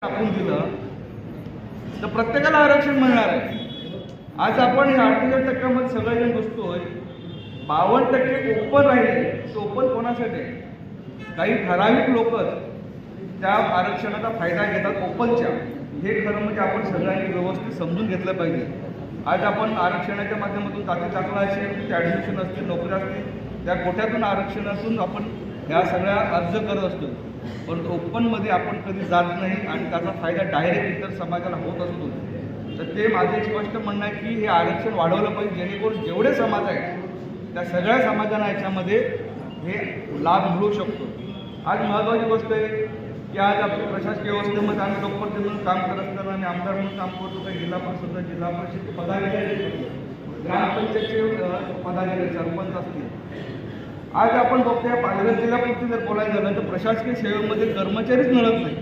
आपण दिलं तर प्रत्येकाला आरक्षण मिळणार आहे. आज आपण हे 38% सगळेजण बसतोय, 52% ओपन राहिले. तो ओपन कोणासाठी आहे? काही ठराविक लोकच त्या आरक्षणाचा फायदा घेतात ओपनच्या. हे खरं म्हणजे आपण सगळ्यांनी व्यवस्थित समजून घेतलं पाहिजे. आज आपण आरक्षणाच्या माध्यमातून जाती दाखला असेल, ॲडमिशन असतील, नोकऱ्या असतील, त्या कोट्यातून आरक्षणातून आपण ह्या सगळ्या अर्ज करत असतो. परंतु ओपनमध्ये आपण कधी जात नाही आणि त्याचा फायदा डायरेक्ट इतर समाजाला होत असतो. तर ते माझे स्पष्ट म्हणणं आहे की हे आरक्षण वाढवलं पाहिजे, जेणेकरून जेवढे समाज आहेत त्या सगळ्या समाजांना याच्यामध्ये हे लाभ मिळू शकतो. आज महत्त्वाची गोष्ट आहे की आज आपल्या प्रशासकीय व्यवस्थेमध्ये आम्ही लोकप्रतिनिधी म्हणून काम करत असताना आणि आमदार म्हणून काम करतो. काही जिल्हा परिषद, जिल्हा परिषद पदाधिकारी, ग्रामपंचायतचे पदाधिकारी, सरपंच असतील. आज आपण बघतो या पालघर जिल्ह्यापुरती जर बोलायचं झालं तर प्रशासकीय सेवेमध्ये कर्मचारीच मिळत नाही.